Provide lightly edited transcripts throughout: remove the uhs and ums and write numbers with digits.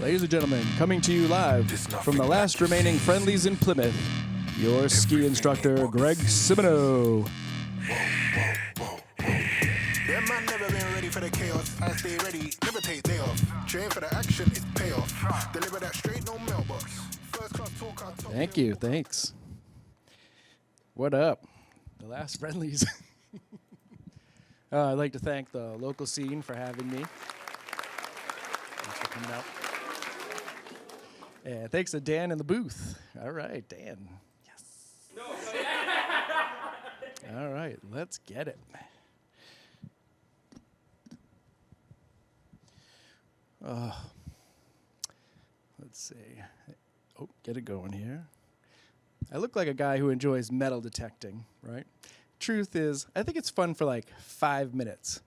Ladies and gentlemen, coming to you live from the last remaining friendlies in Plymouth, your ski instructor, Greg Simoneau. Yeah, man, never been ready for the chaos. I stay ready, never take day off. Train for the action, it's payoff. Deliver that straight, no mailbox. First class talk, I'll talk. Thank you, thanks. What up? The last friendlies. I'd like to thank the local scene for having me. Thanks for coming out. And thanks to Dan in the booth. All right, Dan. Yes. All right, let's get it. Let's see. Oh, get it going here. I look like a guy who enjoys metal detecting, right? Truth is, I think it's fun for like 5 minutes.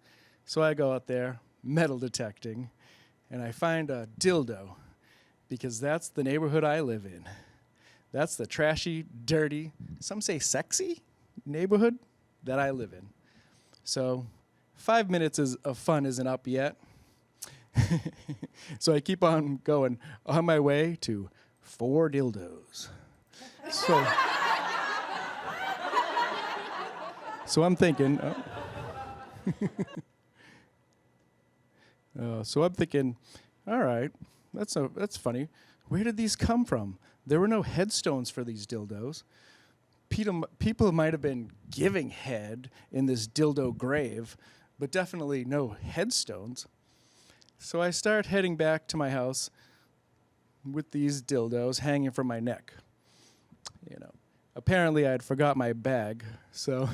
So I go out there, metal detecting, and I find a dildo, because that's the neighborhood I live in. That's the trashy, dirty, some say sexy neighborhood that I live in. So 5 minutes of fun isn't up yet. So I keep on going on my way to 4 dildos. So I'm thinking, all right, that's funny. Where did these come from? There were no headstones for these dildos. People might have been giving head in this dildo grave, but definitely no headstones. So I start heading back to my house with these dildos hanging from my neck. You know, apparently I had forgot my bag, so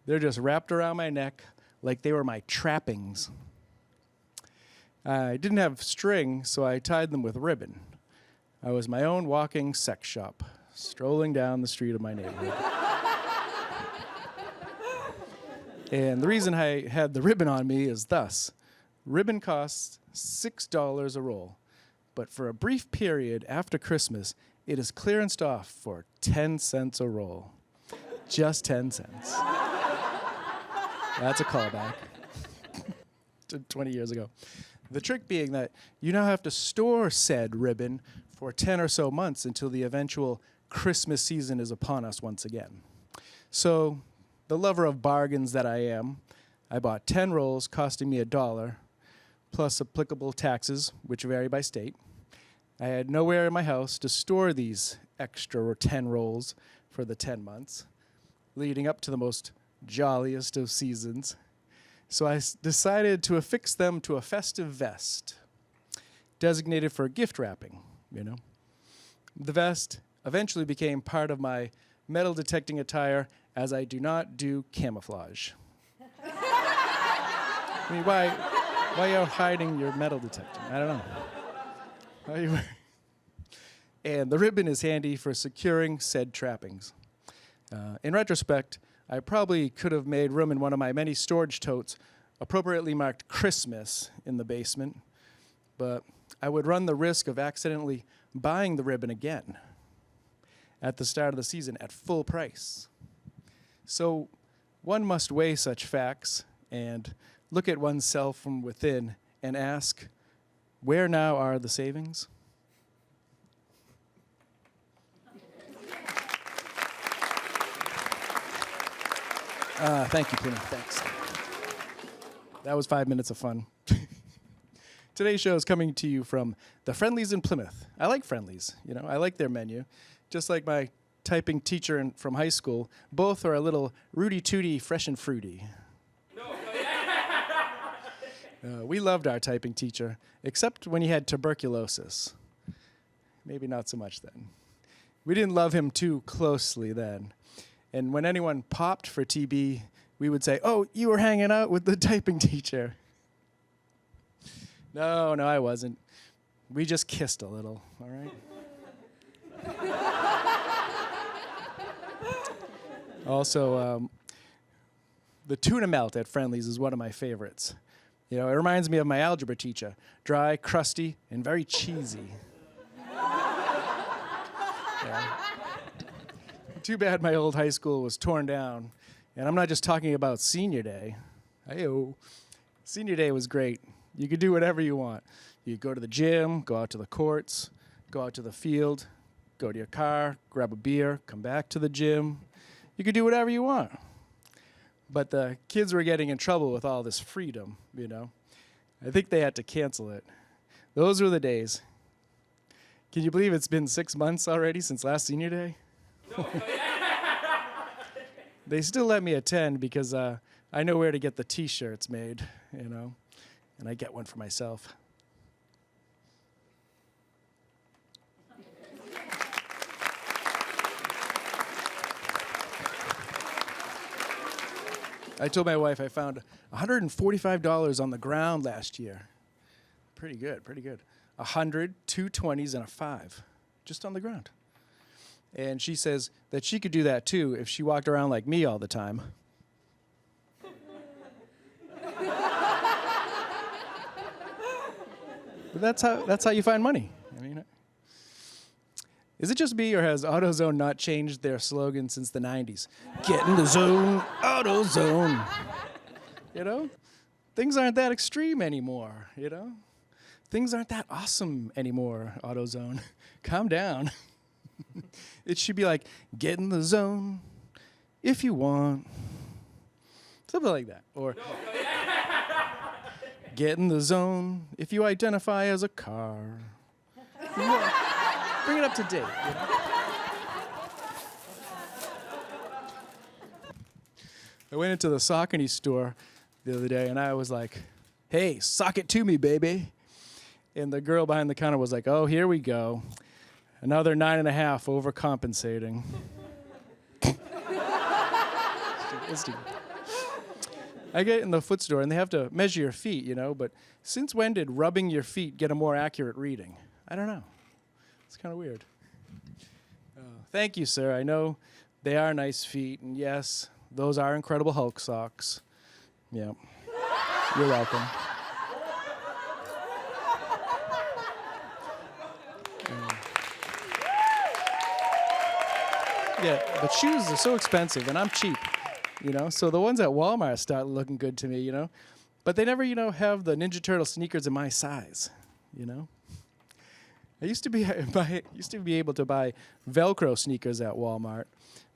they're just wrapped around my neck like they were my trappings. I didn't have string, so I tied them with ribbon. I was my own walking sex shop, strolling down the street of my neighborhood. And the reason I had the ribbon on me is thus. Ribbon costs $6 a roll, but for a brief period after Christmas, it is clearanced off for 10 cents a roll. Just 10 cents. That's a callback to 20 years ago. The trick being that you now have to store said ribbon for 10 or so months until the eventual Christmas season is upon us once again. So, the lover of bargains that I am, I bought 10 rolls costing me $1, plus applicable taxes, which vary by state. I had nowhere in my house to store these extra 10 rolls for the 10 months, leading up to the most jolliest of seasons. So I decided to affix them to a festive vest, designated for gift wrapping, you know. The vest eventually became part of my metal detecting attire, as I do not do camouflage. I mean, why are you hiding your metal detecting? I don't know. And the ribbon is handy for securing said trappings. In retrospect, I probably could have made room in one of my many storage totes appropriately marked Christmas in the basement, but I would run the risk of accidentally buying the ribbon again at the start of the season at full price. So one must weigh such facts and look at oneself from within and ask, where now are the savings? Thank you, Plymouth. Thanks. That was 5 minutes of fun. Today's show is coming to you from the Friendlies in Plymouth. I like Friendlies. You know, I like their menu. Just like my typing teacher from high school, both are a little rooty-tooty, fresh and fruity. We loved our typing teacher, except when he had tuberculosis. Maybe not so much then. We didn't love him too closely then. And when anyone popped for TB, we would say, "Oh, you were hanging out with the typing teacher." No, I wasn't. We just kissed a little, all right? Also, the tuna melt at Friendly's is one of my favorites. You know, it reminds me of my algebra teacher. Dry, crusty, and very cheesy. Yeah. Too bad my old high school was torn down. And I'm not just talking about senior day. Hey-o. Senior day was great. You could do whatever you want. You go to the gym, go out to the courts, go out to the field, go to your car, grab a beer, come back to the gym. You could do whatever you want. But the kids were getting in trouble with all this freedom, you know. I think they had to cancel it. Those were the days. Can you believe it's been 6 months already since last senior day? They still let me attend because I know where to get the T-shirts made, you know, and I get one for myself. I told my wife I found $145 on the ground last year. Pretty good, pretty good. 100, 2 20s, and a 5, just on the ground. And she says that she could do that too if she walked around like me all the time. But that's how you find money. I mean, is it just me, or has AutoZone not changed their slogan since the 90s? Get in the zone, AutoZone. You know? Things aren't that extreme anymore, you know? Things aren't that awesome anymore, AutoZone. Calm down. It should be like, get in the zone if you want. Something like that. Or get in the zone if you identify as a car. Bring it up to date. You know? I went into the Saucony store the other day, and I was like, hey, sock it to me, baby. And the girl behind the counter was like, oh, here we go. Another 9.5 overcompensating. It's stupid. I get in the foot store, and they have to measure your feet, you know, but since when did rubbing your feet get a more accurate reading? I don't know. It's kind of weird. Thank you, sir. I know they are nice feet, and yes, those are Incredible Hulk socks. Yeah. You're welcome. Yeah, but shoes are so expensive, and I'm cheap, you know? So the ones at Walmart start looking good to me, you know? But they never, you know, have the Ninja Turtle sneakers in my size, you know? I used to be able to buy Velcro sneakers at Walmart.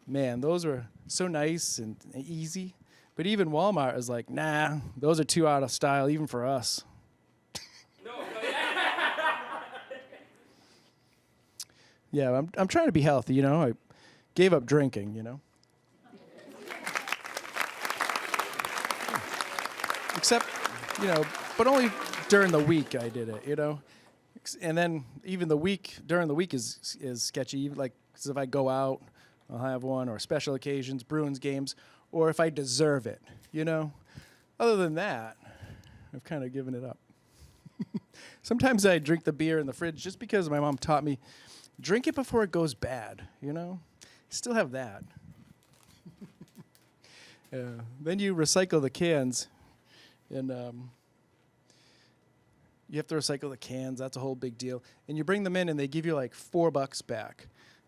Man, those were so nice and easy. But even Walmart is like, nah, those are too out of style, even for us. Yeah, I'm trying to be healthy, you know? I gave up drinking, you know? Except, you know, but only during the week I did it, you know? And then even during the week is sketchy. Even like, 'cause if I go out, I'll have one, or special occasions, Bruins games, or if I deserve it, you know? Other than that, I've kind of given it up. Sometimes I drink the beer in the fridge just because my mom taught me, drink it before it goes bad, you know? Still have that. Then you recycle the cans, and you have to recycle the cans. That's a whole big deal. And you bring them in, and they give you like $4 back.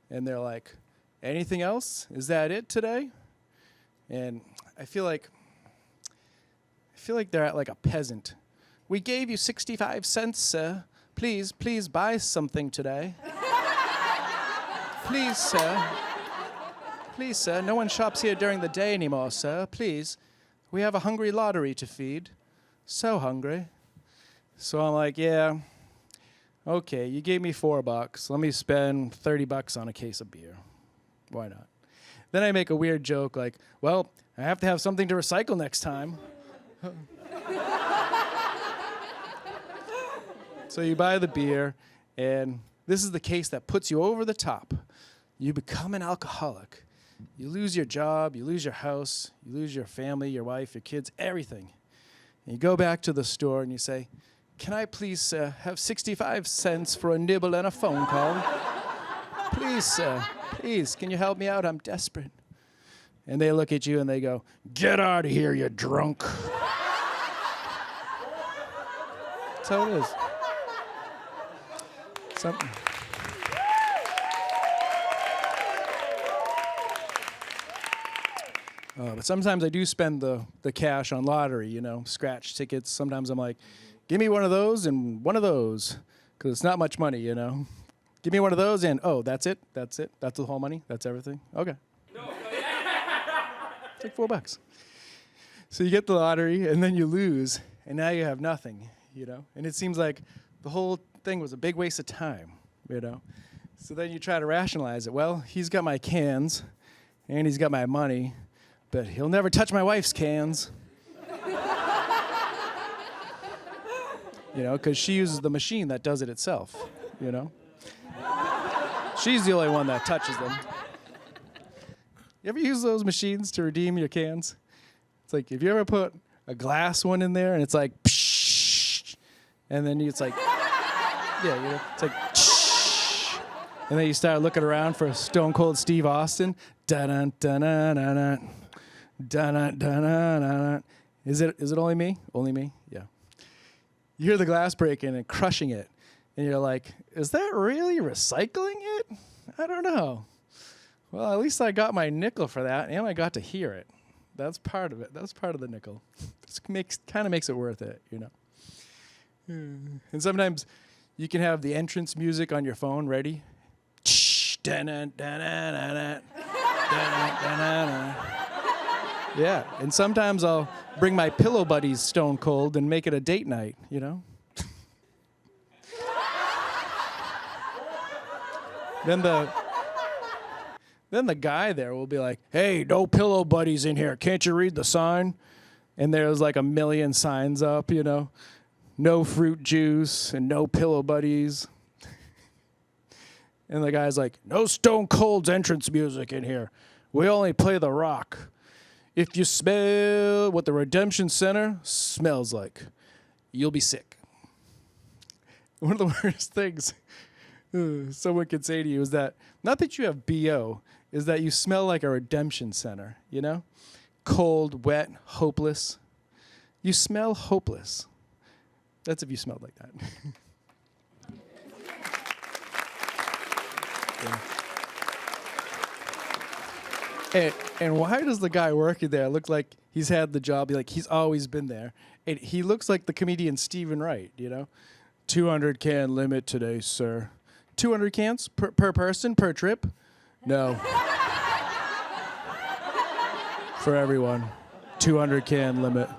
And they're like, anything else? Is that it today? And I feel like they're at like a peasant. We gave you 65 cents, sir. Please buy something today. Please, sir. Please, sir. No one shops here during the day anymore, sir. Please. We have a hungry lottery to feed. So hungry. So I'm like, yeah, okay, you gave me $4. Let me spend $30 on a case of beer. Why not? Then I make a weird joke like, well, I have to have something to recycle next time. So you buy the beer, and this is the case that puts you over the top. You become an alcoholic. You lose your job, you lose your house, you lose your family, your wife, your kids, everything. And you go back to the store and you say, can I please have 65 cents for a nibble and a phone call? Please, sir, please, can you help me out? I'm desperate. And they look at you and they go, get out of here, you drunk. That's how it is. Something. But sometimes I do spend the cash on lottery, you know, scratch tickets. Sometimes I'm like, give me one of those and one of those, because it's not much money, you know. Give me one of those and, oh, that's it? That's the whole money? That's everything? Okay. It's like $4. So you get the lottery, and then you lose, and now you have nothing, you know. And it seems like the whole thing was a big waste of time, you know. So then you try to rationalize it. Well, he's got my cans, and he's got my money, but he'll never touch my wife's cans. You know, because she uses the machine that does it itself, you know. She's the only one that touches them. You ever use those machines to redeem your cans? It's like, if you ever put a glass one in there and it's like, psh, and then it's like, yeah, you know, it's like, psh, and then you start looking around for Stone Cold Steve Austin. Dun dun dun dun dun dun dun. Is it only me? Only me? Yeah. You hear the glass breaking and crushing it, and you're like, is that really recycling it? I don't know. Well, at least I got my nickel for that, and I got to hear it. That's part of it. That's part of the nickel. This kind of makes it worth it, you know. And sometimes you can have the entrance music on your phone ready. Yeah, and sometimes I'll bring my pillow buddies stone cold and make it a date night, you know. Then the guy there will be like, hey, no pillow buddies in here. Can't you read the sign? And there's like a million signs up, you know. No fruit juice and no pillow buddies. And the guy's like, no Stone Cold's entrance music in here. We only play the rock. If you smell what the Redemption Center smells like, you'll be sick. One of the worst things someone could say to you is that, not that you have BO, is that you smell like a redemption center, you know? Cold, wet, hopeless. You smell hopeless. That's if you smelled like that. Yeah. And why does the guy working there look like he's had the job, like he's always been there? And he looks like the comedian Stephen Wright, you know? 200 can limit today, sir. 200 cans per person, per trip? No. For everyone. 200 can limit.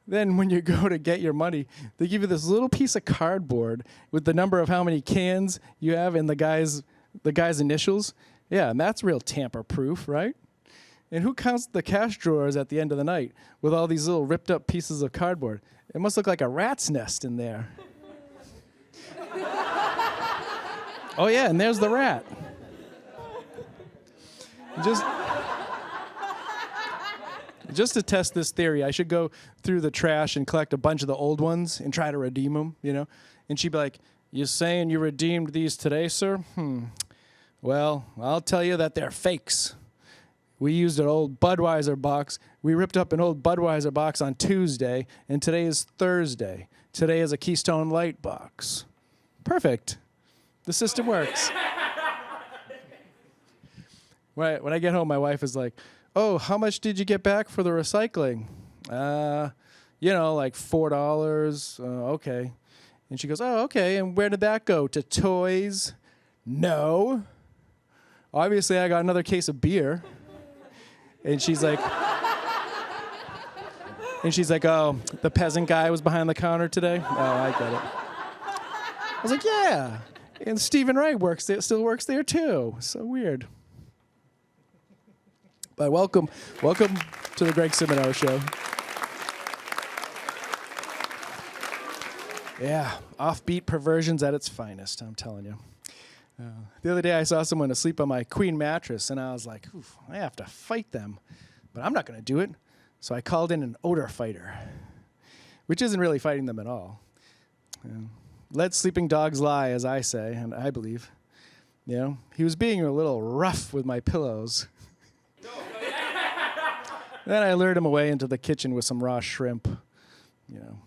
Then when you go to get your money, they give you this little piece of cardboard with the number of how many cans you have and the guy's initials. Yeah, and that's real tamper-proof, right? And who counts the cash drawers at the end of the night with all these little ripped up pieces of cardboard? It must look like a rat's nest in there. Oh yeah, and there's the rat. Just to test this theory, I should go through the trash and collect a bunch of the old ones and try to redeem them, you know? And she'd be like, you saying you redeemed these today, sir? Well, I'll tell you that they're fakes. We used an old Budweiser box. We ripped up an old Budweiser box on Tuesday, and today is Thursday. Today is a Keystone Light box. Perfect. The system works. When I get home, my wife is like, oh, how much did you get back for the recycling? Like $4. Okay. And she goes, oh, okay. And where did that go? To toys? No. Obviously, I got another case of beer. And she's like, oh, the peasant guy was behind the counter today? Oh, I get it. I was like, yeah. And Stephen Wright still works there too. So weird. But welcome to the Greg Simoneau Show. Yeah, offbeat perversions at its finest, I'm telling you. The other day I saw someone asleep on my queen mattress, and I was like, oof, I have to fight them. But I'm not going to do it. So I called in an odor fighter, which isn't really fighting them at all. Let sleeping dogs lie, as I say, and I believe. You know, he was being a little rough with my pillows. Then I lured him away into the kitchen with some raw shrimp, you know.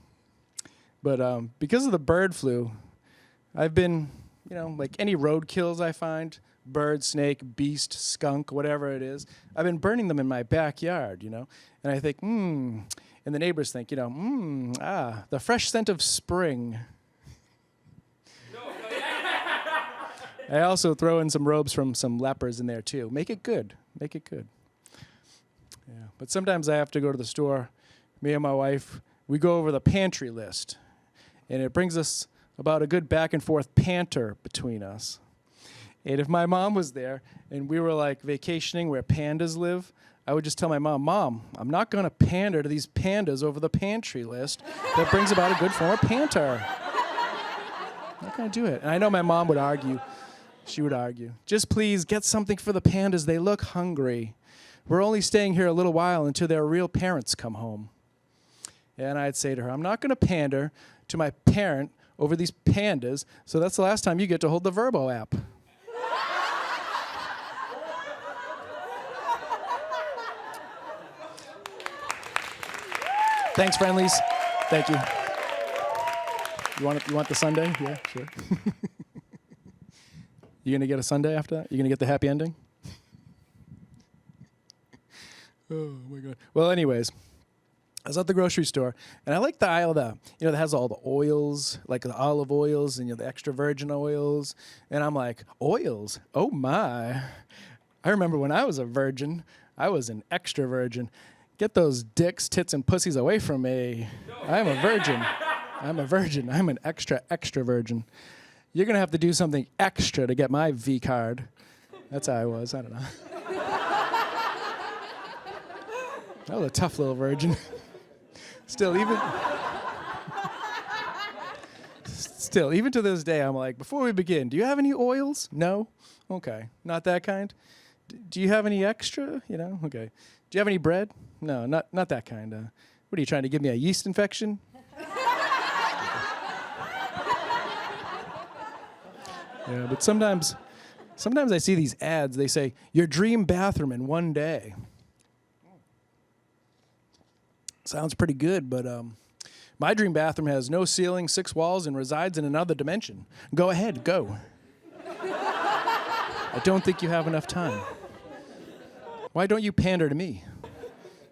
But because of the bird flu, I've been, like any roadkills I find, bird, snake, beast, skunk, whatever it is, I've been burning them in my backyard, you know. And I think, And the neighbors think, the fresh scent of spring. I also throw in some robes from some lepers in there too. Make it good. Make it good. Yeah. But sometimes I have to go to the store. Me and my wife, we go over the pantry list. And it brings us about a good back and forth banter between us. And if my mom was there and we were like vacationing where pandas live, I would just tell my mom, Mom, I'm not going to pander to these pandas over the pantry list. That brings about a good form of banter. I'm not going to do it. And I know my mom would argue. She would argue, just please get something for the pandas. They look hungry. We're only staying here a little while until their real parents come home. And I'd say to her, I'm not going to pander to my parent over these pandas, so that's the last time you get to hold the Verbo app. Thanks, friendlies. Thank you. You want the sundae? Yeah, sure. You gonna get a sundae after that? You gonna get the happy ending? Oh my God. Well, anyways, I was at the grocery store, and I like the aisle that has all the oils, like the olive oils and the extra virgin oils. And I'm like, oils? Oh my! I remember when I was a virgin, I was an extra virgin. Get those dicks, tits, and pussies away from me. I'm a virgin. I'm a virgin. I'm an extra virgin. You're going to have to do something extra to get my V card. That's how I was. I don't know. I was a tough little virgin. Still, even to this day, I'm like, before we begin, do you have any oils? No? Okay. Not that kind? Do you have any extra? Okay. Do you have any bread? No, not that kind. What are you trying to give me, a yeast infection? Yeah, but sometimes I see these ads. They say, your dream bathroom in one day. Sounds pretty good, but my dream bathroom has no ceiling, 6 walls, and resides in another dimension. Go ahead, go. I don't think you have enough time. Why don't you pander to me?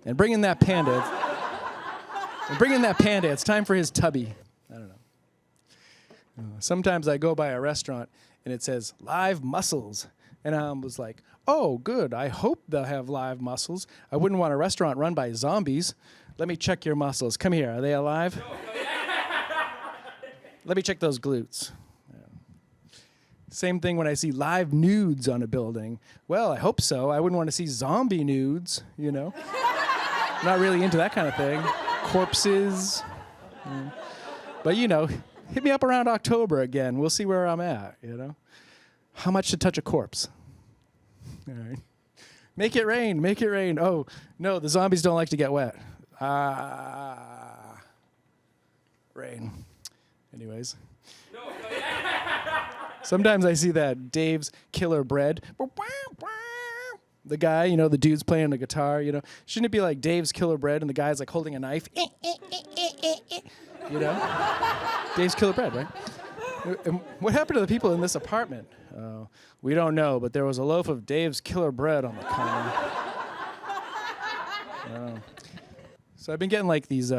And bring in that panda. It's time for his tubby. I don't know. Sometimes I go by a restaurant and it says live mussels. And I was like, oh, good. I hope they'll have live mussels. I wouldn't want a restaurant run by zombies. Let me check your mussels. Come here. Are they alive? Let me check those glutes. Yeah. Same thing when I see live nudes on a building. Well, I hope so. I wouldn't want to see zombie nudes, Not really into that kind of thing. Corpses. Yeah. But, hit me up around October again. We'll see where I'm at, How much to touch a corpse? All right. Make it rain. Make it rain. Oh, no, the zombies don't like to get wet. Rain. Anyways. Sometimes I see that Dave's Killer Bread. The guy, the dude's playing the guitar, Shouldn't it be like Dave's Killer Bread and the guy's like holding a knife? Dave's Killer Bread, right? And what happened to the people in this apartment? We don't know, but there was a loaf of Dave's Killer Bread on the counter. So I've been getting like these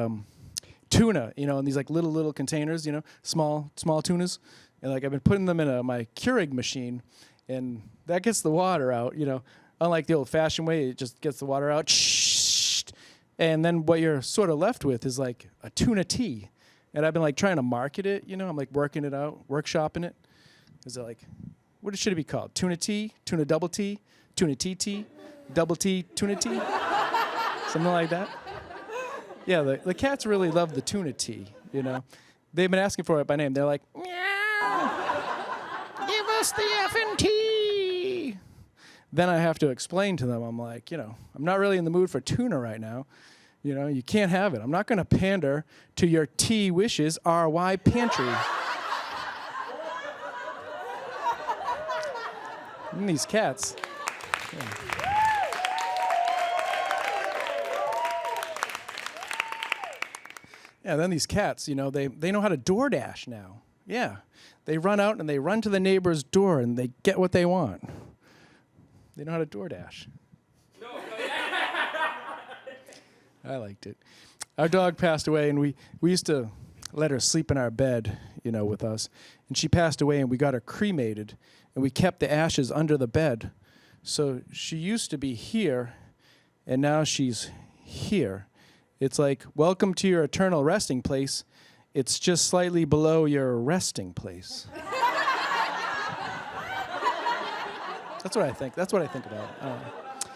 tuna, in these like little containers, small tunas. And like I've been putting them in my Keurig machine, and that gets the water out, Unlike the old-fashioned way, it just gets the water out. And then what you're sort of left with is like a tuna tea. And I've been like trying to market it, I'm like working it out, workshopping it. Is it like, what should it be called? Tuna tea, tuna double tea, tuna tea, double tea, tuna tea? Something like that. Yeah, the cats really love the tuna tea, They've been asking for it by name. They're like, meow, give us the effing tea. Then I have to explain to them, I'm like, I'm not really in the mood for tuna right now. You can't have it. I'm not going to pander to your tea wishes, RY Pantry. And these cats. Yeah, then these cats, they know how to DoorDash now. Yeah. They run out and they run to the neighbor's door and they get what they want. They know how to DoorDash. I liked it. Our dog passed away, and we used to let her sleep in our bed, with us. And she passed away, and we got her cremated, and we kept the ashes under the bed. So she used to be here, and now she's here. It's like, welcome to your eternal resting place. It's just slightly below your resting place. That's what I think. That's what I think about it.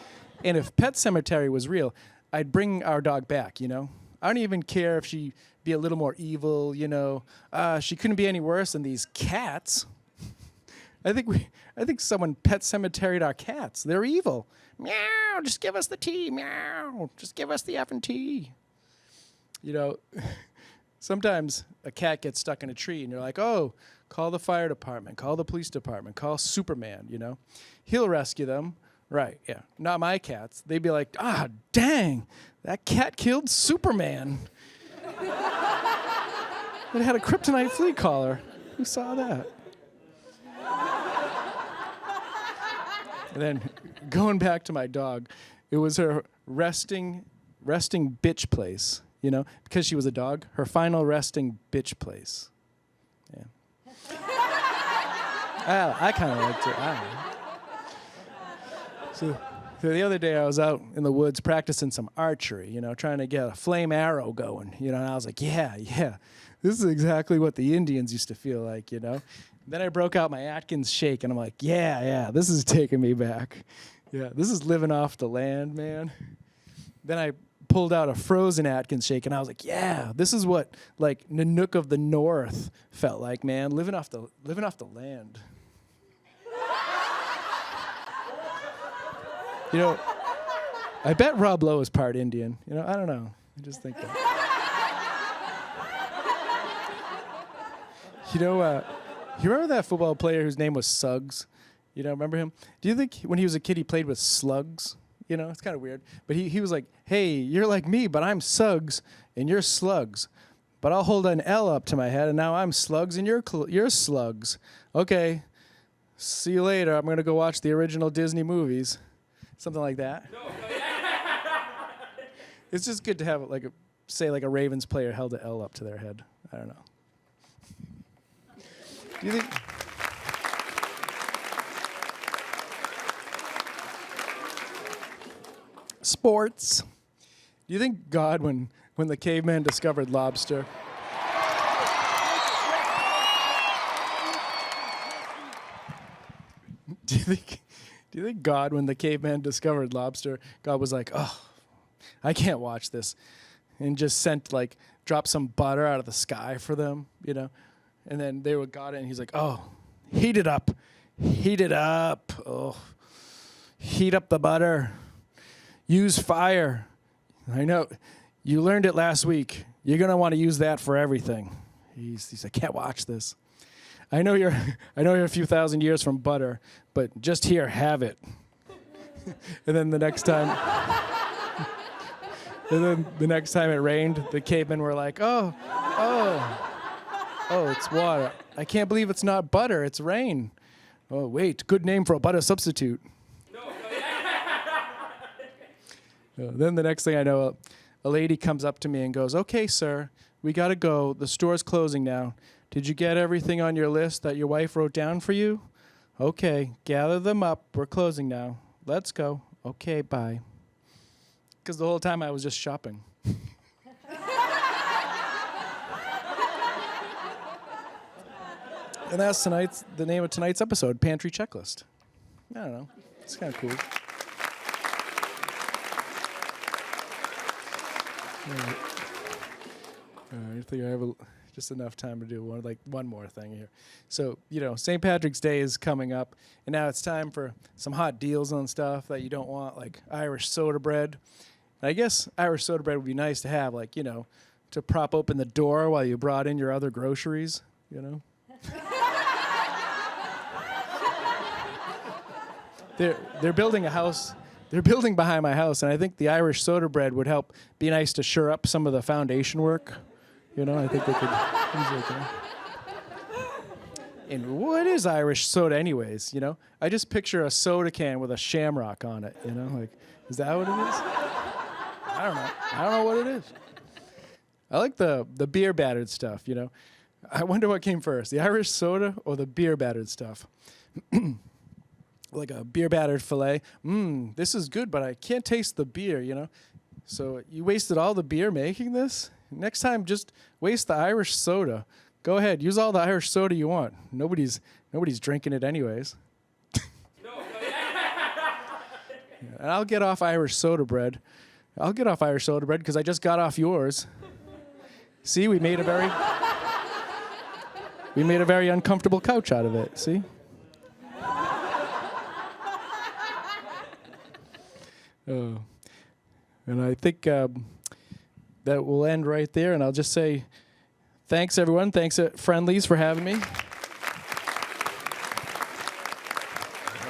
And if Pet Cemetery was real, I'd bring our dog back, I don't even care if she be a little more evil, she couldn't be any worse than these cats. I think someone pet cemeteried our cats. They're evil. Meow, just give us the tea. Meow, just give us the effing tea. Sometimes a cat gets stuck in a tree and you're like, oh, call the fire department, call the police department, call Superman, He'll rescue them. Right, yeah. Not my cats. They'd be like, dang, that cat killed Superman. It had a kryptonite flea collar. Who saw that? And then going back to my dog, it was her resting bitch place, because she was a dog, her final resting bitch place. Yeah. I kind of liked it. I don't know. So the other day I was out in the woods practicing some archery, trying to get a flame arrow going, and I was like, yeah, this is exactly what the Indians used to feel like, Then I broke out my Atkins shake, and I'm like, yeah, this is taking me back. Yeah, this is living off the land, man. Then I pulled out a frozen Atkins shake, and I was like, yeah, this is what like Nanook of the North felt like, man, living off the land. I bet Rob Lowe is part Indian. I don't know. I just think that. You remember that football player whose name was Suggs? Remember him? Do you think when he was a kid he played with slugs? It's kind of weird. But he was like, hey, you're like me, but I'm Suggs and you're slugs. But I'll hold an L up to my head, and now I'm slugs and you're slugs. Okay, see you later. I'm going to go watch the original Disney movies. Something like that. No. It's just good to have a Ravens player held an L up to their head. I don't know. Do you think? Sports. Do you think God, when the caveman discovered lobster, do you think God, when the caveman discovered lobster, God was like, oh, I can't watch this, and just dropped some butter out of the sky for them, and then they got it, and he's like, oh, heat it up, oh, heat up the butter, use fire. I know, you learned it last week. You're gonna want to use that for everything. He's like, can't watch this. I know you're a few thousand years from butter, but just here, have it. And then the next time it rained, the cavemen were like, oh, it's water. I can't believe it's not butter, it's rain. Oh, wait, good name for a butter substitute. Then the next thing I know, a lady comes up to me and goes, okay, sir, we gotta go. The store's closing now. Did you get everything on your list that your wife wrote down for you? Okay, gather them up. We're closing now. Let's go. Okay, bye. Because the whole time I was just shopping. And that's the name of tonight's episode, Pantry Checklist. I don't know. It's kind of cool. I think I have just enough time to do one more thing here. So, St. Patrick's Day is coming up, and now it's time for some hot deals on stuff that you don't want, like Irish soda bread. And I guess Irish soda bread would be nice to have, to prop open the door while you brought in your other groceries, They're building a house. They're building behind my house, and I think the Irish soda bread would help be nice to shore up some of the foundation work. I think they could easily do. And what is Irish soda anyways, I just picture a soda can with a shamrock on it, is that what it is? I don't know what it is. I like the beer battered stuff, you know. I wonder what came first, the Irish soda or the beer battered stuff. Like a beer battered filet. This is good, but I can't taste the beer, you know. So you wasted all the beer making this? Next time, just waste the Irish soda. Go ahead, use all the Irish soda you want. Nobody's drinking it anyways. And I'll get off Irish soda bread. I'll get off Irish soda bread because I just got off yours. See, we made a very uncomfortable couch out of it. See? Oh. And I think that will end right there. And I'll just say thanks, everyone. Thanks at Friendly's for having me.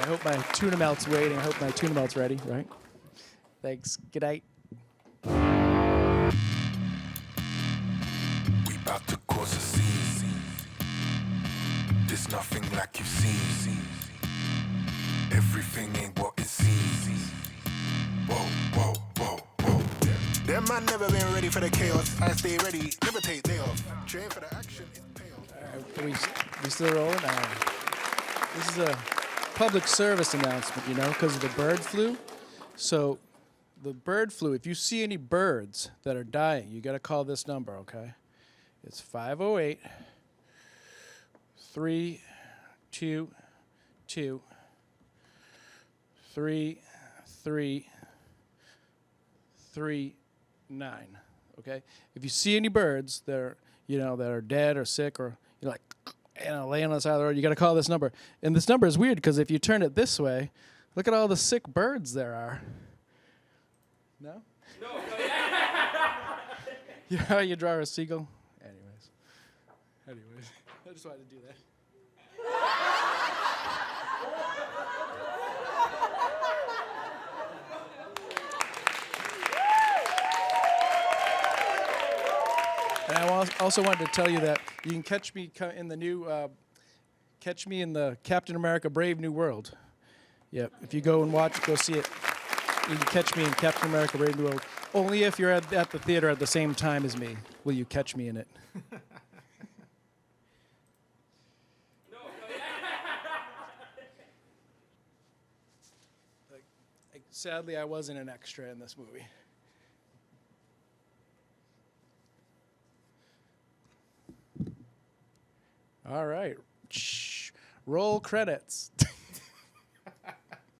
I hope my tuna melt's waiting. I hope my tuna melt's ready, right? Thanks. Good night. We about to cause a scene. There's nothing like you've seen. Everything ain't what it seems. Whoa, whoa, whoa, whoa. Them man never been ready for the chaos. I stay ready, never take day off. Train for the action, it's payoff. Are we still rolling? This is a public service announcement, you know, because of the bird flu. So the bird flu, if you see any birds that are dying, you got to call this number, okay? It's 508 322 3339. Okay? If you see any birds that are, you know, that are dead or sick or you're like, you know, laying on the side of the road, you got to call this number. And this number is weird because if you turn it this way, look at all the sick birds there are. No? No. You know how you draw a seagull? Anyways, I just wanted to do that. And I also wanted to tell you that you can catch me in the new, catch me in the Captain America Brave New World. Yep, if you go see it. You can catch me in Captain America Brave New World. Only if you're at the theater at the same time as me will you catch me in it. Sadly, I wasn't an extra in this movie. All right. Roll credits.